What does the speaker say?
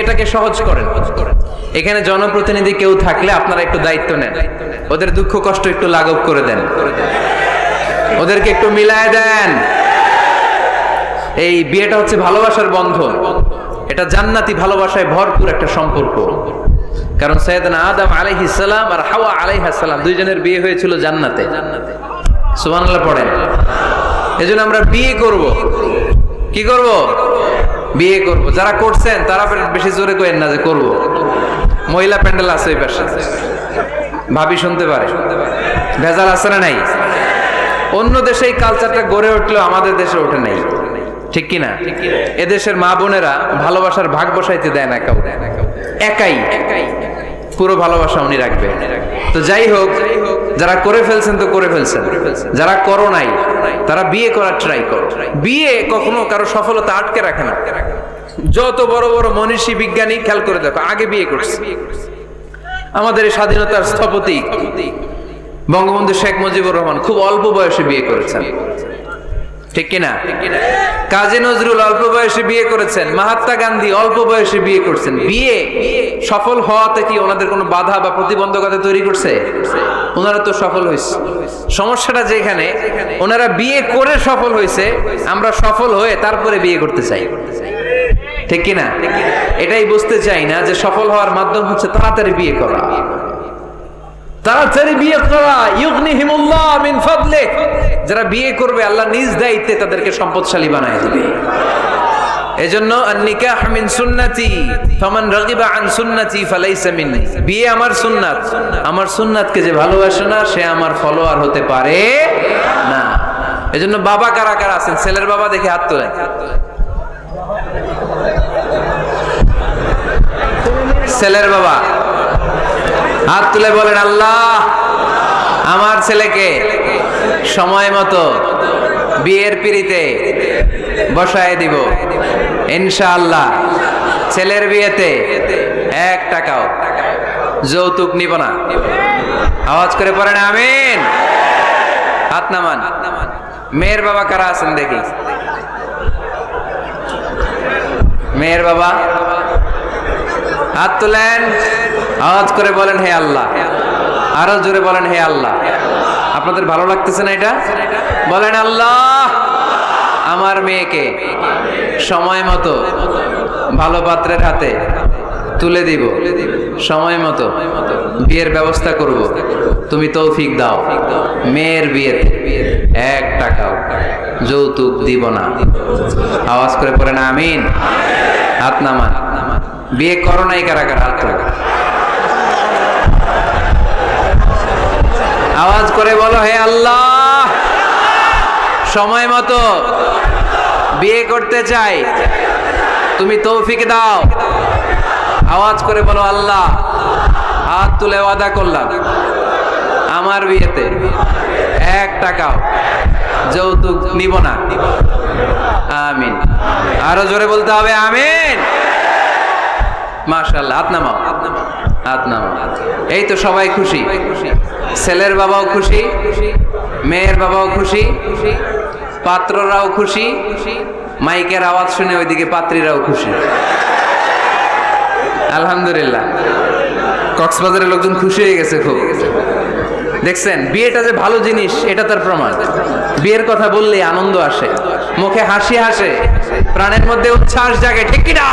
এটাকে সহজ করেন। এখানে জনপ্রতিনিধি কেউ থাকলে আপনারা একটু দায়িত্ব নেন, ওদের দুঃখ কষ্ট একটু লাঘব করে দেন, ওদেরকে একটু মিলায় দেন। এই বিয়েটা হচ্ছে ভালোবাসার বন্ধন, এটা জান্নাতি ভালোবাসায় ভরপুর একটা সম্পর্ক। কারণ সাইয়েদনা আদম আলাইহিস সালাম আর হাওয়া আলাইহিস সালাম দুইজনের বিয়ে হয়েছিল জান্নাতে। সুবহানাল্লাহ পড়েন। এজন্য আমরা বিয়ে করব। কি করব? বিয়ে করব। যারা করছেন তারা বেশি জোরে কইেন না যে করব। মহিলা প্যান্ডেল আছে ওই পাশে, ভাবি শুনতে পারে, ভেজাল আছে না নাই? অন্য দেশে এই কালচারটা গড়ে উঠলেও আমাদের দেশে ওঠে নাই, ঠিক কিনা? এদেশের মা বোনেরা ভালোবাসার ভাগ বসাইতে দেয় না কাউকে, একাই পুরো ভালোবাসা উনি রাখবে। তো যাই হোক, যারা করে ফেলছেন তো করে ফেলছেন, যারা করো নাই তারা বিয়ে করার ট্রাই করো। বিয়ে কখনো কারো সফলতা আটকে রাখে না। যত বড় বড় মনীষী বিজ্ঞানী খেয়াল করে দেখো, আগে বিয়ে করছে। আমাদের এই স্বাধীনতার স্থপতি বঙ্গবন্ধু শেখ মুজিবুর রহমান খুব অল্প বয়সে বিয়ে করেছেন, ঠিক কিনা? কাজী নজরুল অল্প বয়সে বিয়ে করেছেন, মহাত্মা গান্ধী অল্প বয়সে বিয়ে করছেন। বিয়ে সফল হওয়াতে কি ওনাদের কোনো বাধা বা প্রতিবন্ধকতা তৈরি করছে? ওনারা তো সফল হয়েছে। সমস্যাটা যেখানে ওনারা বিয়ে করে সফল হয়েছে, আমরা সফল হয়ে তারপরে বিয়ে করতে চাই, ঠিক কিনা? এটাই বুঝতে চাই না যে সফল হওয়ার মাধ্যম হচ্ছে তাড়াতাড়ি বিয়ে করা। তাড়াতাড়ি বিয়ে করা, ইউগনিহিমুল্লাহ মিন ফাদলিহ। যারা বিয়ে করবে আল্লাহ নিজ দায়িত্বে তাদেরকে সম্পদশালী বানায় দিবে। এজন্য আন-নিকাহ মিন সুন্নতি ফামান রাগিবা আন সুন্নতি ফালাইসা মিন্নি। বিয়ে আমার সুন্নাত, আমার সুন্নাতকে যে ভালোবাসে না সে আমার ফলোয়ার হতে পারে না। এজন্য বাবা কারা কারা আছেন, ছেলের বাবা দেখে হাত তোলেন। ছেলের বাবা হাত তুলে বলেন, আল্লাহ আমার ছেলেকে সময় মতো বিয়ের পিঁড়িতে বসায় দিব ইনশাআল্লাহ। ছেলের বিয়েতে 1 টাকাও যৌতুক নিব না। আওয়াজ করে পড়েন আমিন। হাত নামান। মেয়ের বাবা কারা আছেন দেখি? মেয়ের বাবা হাত তুলেন, আওয়াজ করে বলেন হে আল্লাহ। আরো জোরে বলেন হে আল্লাহ। আপনাদের ভালো লাগতেছে না এটা? বলেন আল্লাহ আমার মেয়েকে সময় মতো ভালো পাত্রের হাতে তুলে দিব, সময় মতো বিয়ের ব্যবস্থা করব, তুমি তৌফিক দাও। মেয়ের বিয়েতে 1 টাকাও যৌতুক দিব না। আওয়াজ করে পড়েন আমিন। হাত নামান। বিয়ে করো নাই কারা কারা? হাত তোলো। আওয়াজ করে বলো হে আল্লাহ সময় মতো বিয়ে করতে চাই, তুমি তৌফিক দাও। আওয়াজ করে বলো আল্লাহ হাত তুলে ওয়াদা করলাম আমার বিয়েতে 1 টাকাও যৌতুক নিব না। আমিন। আরো জোরে বলতে হবে আমিন। মাশাআল্লাহ। হাত নামাও, হাত নামাও। এই তো সবাই খুশি, ছেলের বাবাও খুশি, মেয়ের বাবাও খুশি, পাত্ররাও খুশি, মাইকের আওয়াজ শুনে ওইদিকে পাত্রীরাও খুশি। আলহামদুলিল্লাহ। কক্সবাজারের লোকজন খুশি হয়ে গেছে খুব। দেখছেন বিয়েটা যে ভালো জিনিস এটা তার প্রমাণ। বিয়ের কথা বললে আনন্দ আসে, মুখে হাসি আসে, প্রাণের মধ্যে উচ্ছ্বাস জাগে, ঠিক কি না?